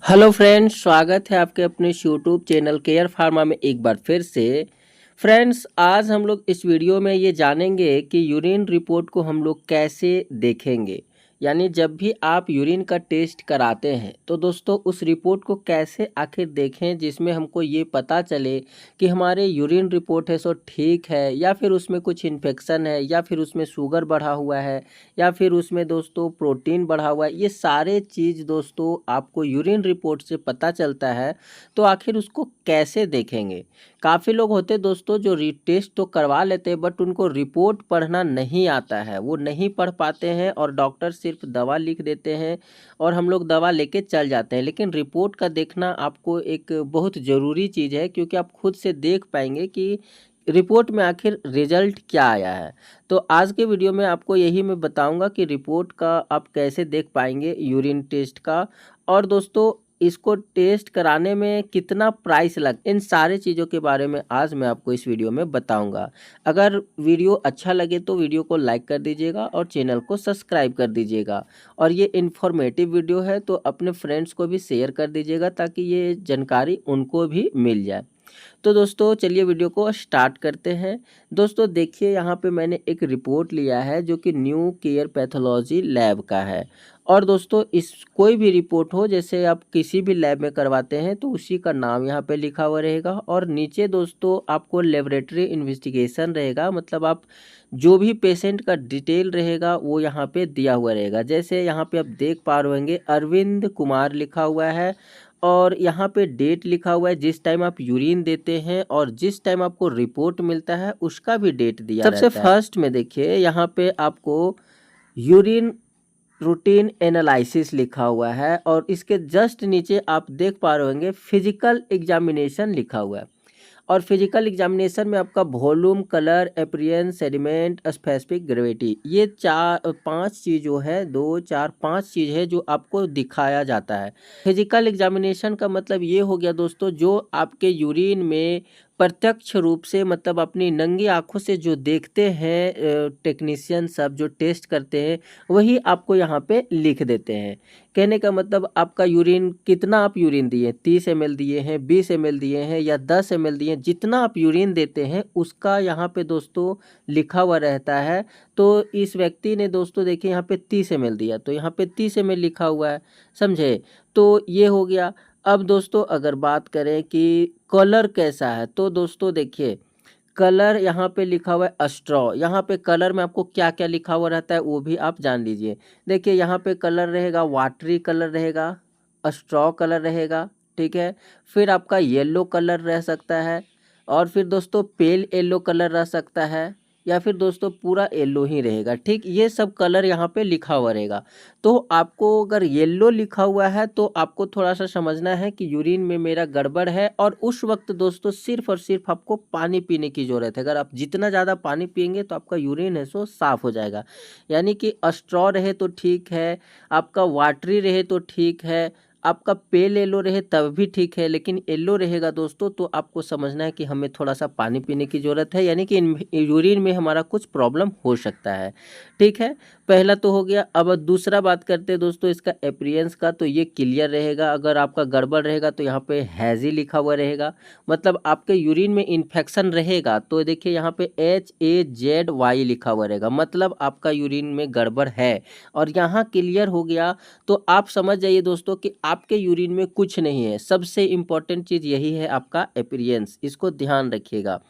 Hello friends, स्वागत है आपके अपने यूट्यूब चैनल केयर फार्मा में एक बार फिर से। फ्रेंड्स, आज हम लोग इस वीडियो में ये जानेंगे कि यूरिन रिपोर्ट को हम लोग कैसे देखेंगे। यानी जब भी आप यूरिन का टेस्ट कराते हैं तो दोस्तों उस रिपोर्ट को कैसे आखिर देखें जिसमें हमको ये पता चले कि हमारे यूरिन रिपोर्ट है सो ठीक है, या फिर उसमें कुछ इन्फेक्शन है, या फिर उसमें शुगर बढ़ा हुआ है, या फिर उसमें दोस्तों प्रोटीन बढ़ा हुआ है। ये सारे चीज़ दोस्तों आपको यूरिन रिपोर्ट से पता चलता है। तो आखिर उसको कैसे देखेंगे। काफ़ी लोग होते दोस्तों जो टेस्ट तो करवा लेते हैं, बट उनको रिपोर्ट पढ़ना नहीं आता है, वो नहीं पढ़ पाते हैं और डॉक्टर सिर्फ दवा लिख देते हैं और हम लोग दवा लेके चल जाते हैं। लेकिन रिपोर्ट का देखना आपको एक बहुत ज़रूरी चीज़ है, क्योंकि आप खुद से देख पाएंगे कि रिपोर्ट में आखिर रिजल्ट क्या आया है। तो आज के वीडियो में आपको यही मैं बताऊंगा कि रिपोर्ट का आप कैसे देख पाएंगे यूरिन टेस्ट का, और दोस्तों इसको टेस्ट कराने में कितना प्राइस लग, इन सारे चीज़ों के बारे में आज मैं आपको इस वीडियो में बताऊंगा। अगर वीडियो अच्छा लगे तो वीडियो को लाइक कर दीजिएगा और चैनल को सब्सक्राइब कर दीजिएगा। और ये इन्फॉर्मेटिव वीडियो है तो अपने फ्रेंड्स को भी शेयर कर दीजिएगा ताकि ये जानकारी उनको भी मिल जाए। तो दोस्तों चलिए वीडियो को स्टार्ट करते हैं। दोस्तों देखिए, यहाँ पे मैंने एक रिपोर्ट लिया है जो कि न्यू केयर पैथोलॉजी लैब का है। और दोस्तों इस कोई भी रिपोर्ट हो, जैसे आप किसी भी लैब में करवाते हैं तो उसी का नाम यहाँ पे लिखा हुआ रहेगा, और नीचे दोस्तों आपको लेबोरेटरी इन्वेस्टिगेशन रहेगा। मतलब आप जो भी पेशेंट का डिटेल रहेगा वो यहाँ पे दिया हुआ रहेगा। जैसे यहाँ पे आप देख पा रहे होंगे अरविंद कुमार लिखा हुआ है, और यहाँ पे डेट लिखा हुआ है जिस टाइम आप यूरिन देते हैं, और जिस टाइम आपको रिपोर्ट मिलता है उसका भी डेट दिया रहता है। सबसे फर्स्ट में देखिए यहाँ पे आपको यूरिन रूटीन एनालिसिस लिखा हुआ है, और इसके जस्ट नीचे आप देख पा रहे होंगे फिजिकल एग्जामिनेशन लिखा हुआ है। और फिजिकल एग्जामिनेशन में आपका volume, colour, appearance, sediment, specific gravity, ये चार पांच चीज़ जो है, दो चार पांच चीज़ है जो आपको दिखाया जाता है। फिजिकल एग्जामिनेशन का मतलब ये हो गया दोस्तों, जो आपके यूरिन में प्रत्यक्ष रूप से, मतलब अपनी नंगी आंखों से जो देखते हैं टेक्नीशियन सब जो टेस्ट करते हैं, वही आपको यहाँ पे लिख देते हैं। कहने का मतलब आपका यूरिन कितना आप यूरिन दिए, 30 ml दिए हैं, 20 ml दिए हैं, या 10 ml दिए हैं, जितना आप यूरिन देते हैं उसका यहाँ पे दोस्तों लिखा हुआ रहता है। तो इस व्यक्ति ने दोस्तों देखिए यहाँ पे 30 ml दिया, तो यहाँ पे 30 ml लिखा हुआ है, समझे। तो ये हो गया। अब दोस्तों अगर बात करें कि कलर कैसा है, तो दोस्तों देखिए कलर यहाँ पे लिखा हुआ है स्ट्रॉ। यहाँ पे कलर में आपको क्या क्या लिखा हुआ रहता है वो भी आप जान लीजिए। देखिए यहाँ पे कलर रहेगा, वाटरी कलर रहेगा, स्ट्रॉ कलर रहेगा, ठीक है। फिर आपका येलो कलर रह सकता है, और फिर दोस्तों पेल येलो कलर रह सकता है, या फिर दोस्तों पूरा येलो ही रहेगा, ठीक। ये सब कलर यहाँ पे लिखा हुआ रहेगा। तो आपको अगर येलो लिखा हुआ है तो आपको थोड़ा सा समझना है कि यूरिन में मेरा गड़बड़ है, और उस वक्त दोस्तों सिर्फ और सिर्फ आपको पानी पीने की ज़रूरत है। अगर आप जितना ज़्यादा पानी पिएंगे तो आपका यूरिन है सो साफ़ हो जाएगा। यानी कि स्ट्रॉ रहे तो ठीक है, आपका वाटरी रहे तो ठीक है, आपका पेल येलो रहे तब भी ठीक है, लेकिन येलो रहेगा दोस्तों तो आपको समझना है कि हमें थोड़ा सा पानी पीने की ज़रूरत है, यानी कि यूरिन में हमारा कुछ प्रॉब्लम हो सकता है, ठीक है। पहला तो हो गया। अब दूसरा बात करते हैं दोस्तों इसका अपीयरेंस का, तो ये क्लियर रहेगा। अगर आपका गड़बड़ रहेगा तो यहाँ पे हैज़ी लिखा हुआ रहेगा, मतलब आपके यूरिन में इन्फेक्शन रहेगा। तो देखिए यहाँ पे HAZY लिखा हुआ रहेगा, मतलब आपका यूरिन में गड़बड़ है। और यहाँ क्लियर हो गया तो आप समझ जाइए दोस्तों कि आपके यूरिन में कुछ नहीं है। सबसे इम्पॉर्टेंट चीज़ यही है आपका अपीयरेंस, इसको ध्यान रखिएगा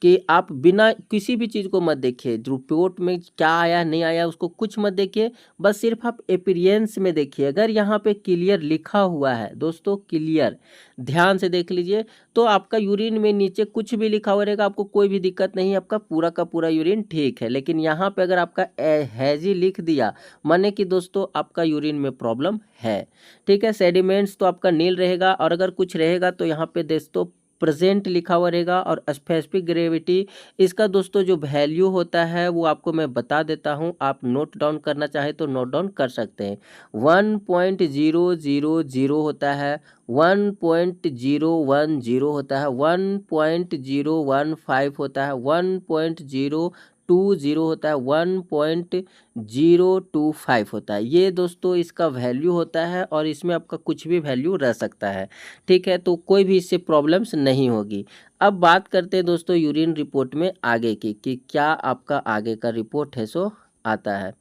कि आप बिना किसी भी चीज़ को मत देखिए, रिपोर्ट में क्या आया नहीं आया उसको कुछ मत देखिए, बस सिर्फ आप अपीयरेंस में देखिए। अगर यहाँ पे क्लियर लिखा हुआ है दोस्तों, क्लियर ध्यान से देख लीजिए, तो आपका यूरिन में नीचे कुछ भी लिखा हुआ रहेगा, आपको कोई भी दिक्कत नहीं है, आपका पूरा का पूरा यूरिन ठीक है। लेकिन यहाँ पे अगर आपका हैजी लिख दिया, माने कि दोस्तों आपका यूरिन में प्रॉब्लम है, ठीक है। सेडिमेंट्स तो आपका नील रहेगा, और अगर कुछ रहेगा तो यहाँ पे दोस्तों प्रेजेंट लिखा हुआ रहेगा। और स्पेसिफिक ग्रेविटी, इसका दोस्तों जो वैल्यू होता है वो आपको मैं बता देता हूँ, आप नोट डाउन करना चाहे तो नोट डाउन कर सकते हैं। 1.000 होता है, 1.010 होता है, 1.015 होता है, 1.025 20 होता है, 1.025 होता है। ये दोस्तों इसका वैल्यू होता है और इसमें आपका कुछ भी वैल्यू रह सकता है, ठीक है। तो कोई भी इससे प्रॉब्लम्स नहीं होगी। अब बात करते हैं दोस्तों यूरिन रिपोर्ट में आगे की कि क्या आपका आगे का रिपोर्ट है सो आता है।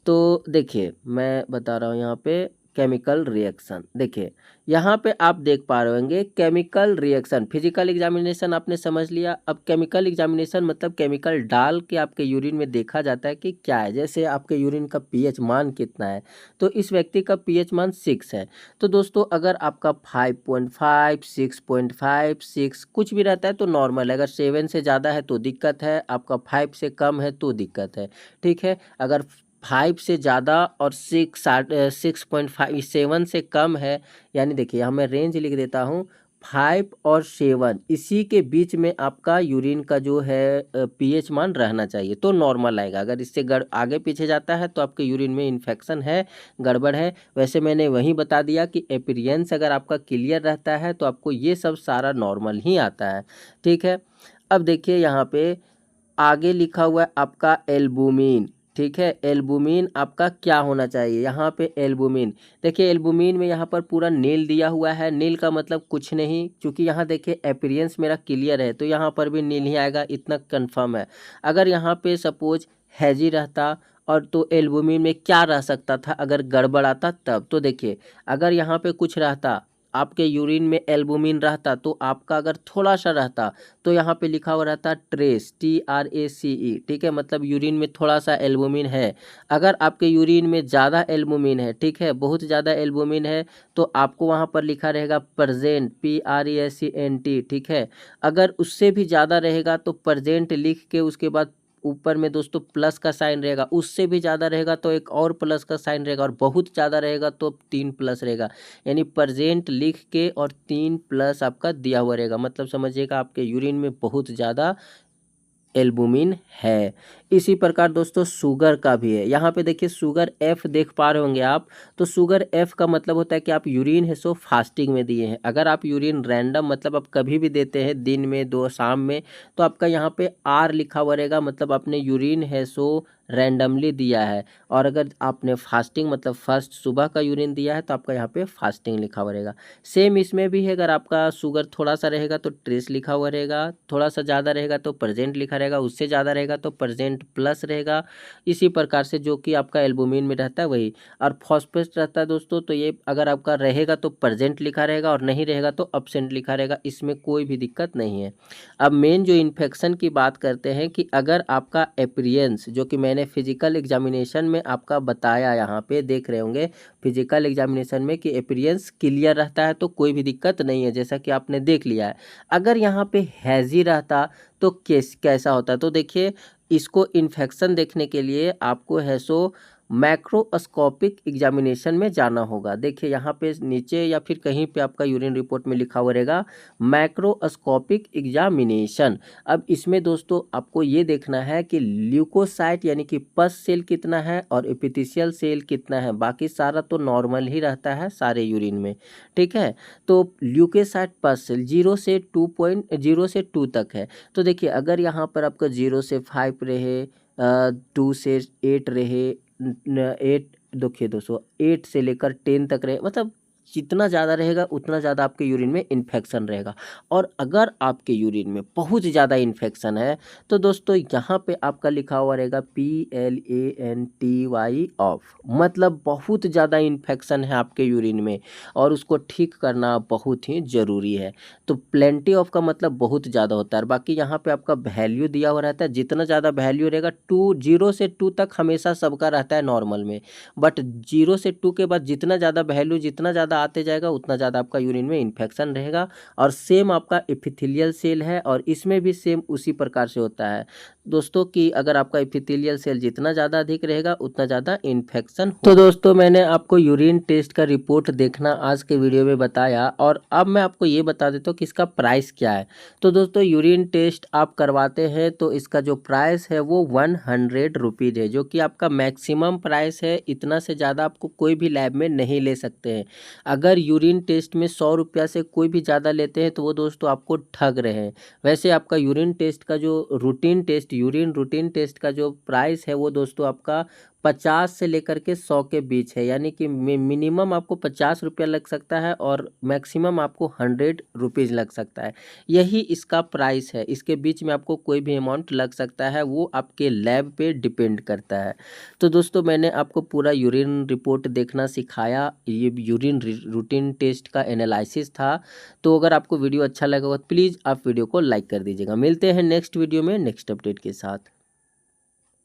तो देखिए मैं बता रहा हूँ यहाँ पे केमिकल रिएक्शन। देखिए यहाँ पे आप देख पा रहे होंगे केमिकल रिएक्शन। फिजिकल एग्जामिनेशन आपने समझ लिया। अब केमिकल एग्जामिनेशन मतलब केमिकल डाल के आपके यूरिन में देखा जाता है कि क्या है। जैसे आपके यूरिन का पीएच मान कितना है, तो इस व्यक्ति का पीएच मान 6 है। तो दोस्तों अगर आपका 5.5, 6.5, 6 कुछ भी रहता है तो नॉर्मल है। अगर 7 से ज़्यादा है तो दिक्कत है, आपका 5 से कम है तो दिक्कत है, ठीक है। अगर 5 से ज़्यादा और 6.5 7 से कम है, यानी देखिए यहाँ मैं रेंज लिख देता हूँ 5 और 7 इसी के बीच में आपका यूरिन का जो है पीएच मान रहना चाहिए तो नॉर्मल आएगा। अगर इससे आगे पीछे जाता है तो आपके यूरिन में इन्फेक्शन है, गड़बड़ है। वैसे मैंने वहीं बता दिया कि अपीयरेंस अगर आपका क्लियर रहता है तो आपको ये सब सारा नॉर्मल ही आता है, ठीक है। अब देखिए यहाँ पे आगे लिखा हुआ है आपका एल्बुमिन, ठीक है। एल्बुमिन आपका क्या होना चाहिए, यहाँ पे एल्बुमिन देखिए, एल्बुमिन में यहाँ पर पूरा नील दिया हुआ है। नील का मतलब कुछ नहीं, क्योंकि यहाँ देखिए अपीयरेंस मेरा क्लियर है तो यहाँ पर भी नील ही आएगा, इतना कंफर्म है। अगर यहाँ पे सपोज हैजी रहता और तो एल्बुमिन में क्या रह सकता था अगर गड़बड़ आता तब, तो देखिए अगर यहाँ पे कुछ रहता आपके यूरिन में एल्बुमिन रहता तो आपका अगर थोड़ा सा रहता तो यहाँ पे लिखा हुआ रहता ट्रेस, TRACE, ठीक है, मतलब यूरिन में थोड़ा सा एल्बुमिन है। अगर आपके यूरिन में ज़्यादा एल्बुमिन है, ठीक है, बहुत ज़्यादा एल्बुमिन है, तो आपको वहाँ पर लिखा रहेगा प्रेजेंट, PRESENT, ठीक है। अगर उससे भी ज़्यादा रहेगा तो प्रेजेंट लिख के उसके बाद ऊपर में दोस्तों प्लस का साइन रहेगा। उससे भी ज़्यादा रहेगा तो एक और प्लस का साइन रहेगा, और बहुत ज़्यादा रहेगा तो 3 प्लस रहेगा। यानी प्रेजेंट लिख के और 3 प्लस आपका दिया हुआ रहेगा, मतलब समझिएगा आपके यूरिन में बहुत ज़्यादा एल्बुमिन है। इसी प्रकार दोस्तों शुगर का भी है। यहाँ पे देखिए शुगर F देख पा रहे होंगे आप, तो शुगर F का मतलब होता है कि आप यूरिन है सो फास्टिंग में दिए हैं। अगर आप यूरिन रैंडम मतलब आप कभी भी देते हैं, दिन में, 2 शाम में, तो आपका यहाँ पे R लिखा हुआ रहेगा, मतलब आपने यूरिन है सो रैंडमली दिया है। और अगर आपने फास्टिंग मतलब फर्स्ट सुबह का यूरिन दिया है तो आपका यहाँ पे फास्टिंग लिखा हुआ रहेगा। सेम इसमें भी है, अगर आपका शुगर थोड़ा सा रहेगा तो ट्रेस लिखा हुआ रहेगा, थोड़ा सा ज़्यादा रहेगा तो प्रेजेंट लिखा रहेगा, उससे ज़्यादा रहेगा तो प्रेजेंट प्लस रहेगा। इसी प्रकार से जो कि आपका एल्बुमिन में रहता है वही। और फॉस्फेट रहता है दोस्तों, तो ये अगर आपका रहेगा तो प्रेजेंट लिखा रहेगा और नहीं रहेगा तो अब्सेंट लिखा रहेगा, इसमें कोई भी दिक्कत नहीं है। अब मेन जो इन्फेक्शन की बात करते हैं कि अगर आपका अपीयरेंस, जो कि मैंने फिजिकल एग्जामिनेशन में आपका बताया, यहाँ पे देख रहे होंगे फिजिकल एग्जामिनेशन में कि अपीयरेंस क्लियर रहता है तो कोई भी दिक्कत नहीं है, जैसा कि आपने देख लिया है। अगर यहाँ पे हैजी रहता तो कैसा होता, तो देखिए इसको इन्फेक्शन देखने के लिए आपको है सो मैक्रोस्कोपिक एग्जामिनेशन में जाना होगा। देखिए यहाँ पे नीचे या फिर कहीं पे आपका यूरिन रिपोर्ट में लिखा हुआ रहेगा मैक्रोस्कोपिक एग्जामिनेशन। अब इसमें दोस्तों आपको ये देखना है कि ल्यूकोसाइट यानी कि पस सेल कितना है और एपिथेलियल सेल कितना है, बाकी सारा तो नॉर्मल ही रहता है सारे यूरिन में, ठीक है। तो ल्यूकोसाइट पस सेल 0 से 2 तक है। तो देखिए अगर यहाँ पर आपका 0 से 5 रहे, 2 से 8 रहे, 8 देखिए दोस्तों 8 से लेकर 10 तक रहे, मतलब जितना ज़्यादा रहेगा उतना ज़्यादा आपके यूरिन में इन्फेक्शन रहेगा। और अगर आपके यूरिन में बहुत ज़्यादा इन्फेक्शन है तो दोस्तों यहाँ पे आपका लिखा हुआ रहेगा PLANTY ऑफ, मतलब बहुत ज़्यादा इन्फेक्शन है आपके यूरिन में और उसको ठीक करना बहुत ही ज़रूरी है। तो प्लेंटी ऑफ का मतलब बहुत ज़्यादा होता है। और बाकी यहाँ पे आपका वैल्यू दिया हुआ रहता है, जितना ज़्यादा वैल्यू रहेगा 0 से 2 तक हमेशा सबका रहता है नॉर्मल में, बट 0 से 2 के बाद जितना ज़्यादा वैल्यू जितना ज़्यादा आते जाएगा उतना ज़्यादा आपका यूरिन में इन्फेक्शन रहेगा। और सेम आपका एपिथेलियल सेल है और इसमें भी सेम उसी प्रकार से होता है दोस्तों कि अगर आपका एपिथेलियल सेल जितना ज़्यादा अधिक रहेगा उतना ज़्यादा इन्फेक्शन हो। तो दोस्तों मैंने आपको यूरिन टेस्ट का रिपोर्ट देखना आज के वीडियो में बताया, और अब मैं आपको ये बता देता हूँ कि इसका प्राइस क्या है। तो दोस्तों यूरिन टेस्ट आप करवाते हैं तो इसका जो प्राइस है वो 100 रुपीज़ है, जो कि आपका मैक्सिमम प्राइस है। इतना से ज़्यादा आपको कोई भी लैब में नहीं ले सकते हैं। अगर यूरिन टेस्ट में 100 रुपया से कोई भी ज़्यादा लेते हैं तो वो दोस्तों आपको ठग रहे हैं। वैसे आपका यूरिन टेस्ट का जो routine test urine routine test का जो प्राइस है वो दोस्तों आपका 50 से लेकर के 100 के बीच है, यानी कि मिनिमम आपको 50 रुपया लग सकता है और मैक्सिमम आपको 100 रुपीज़ लग सकता है। यही इसका प्राइस है, इसके बीच में आपको कोई भी अमाउंट लग सकता है, वो आपके लैब पे डिपेंड करता है। तो दोस्तों मैंने आपको पूरा यूरिन रिपोर्ट देखना सिखाया, ये यूरिन रूटीन टेस्ट का एनालिसिस था। तो अगर आपको वीडियो अच्छा लगा हो तो प्लीज़ आप वीडियो को लाइक कर दीजिएगा। मिलते हैं नेक्स्ट वीडियो में नेक्स्ट अपडेट के साथ।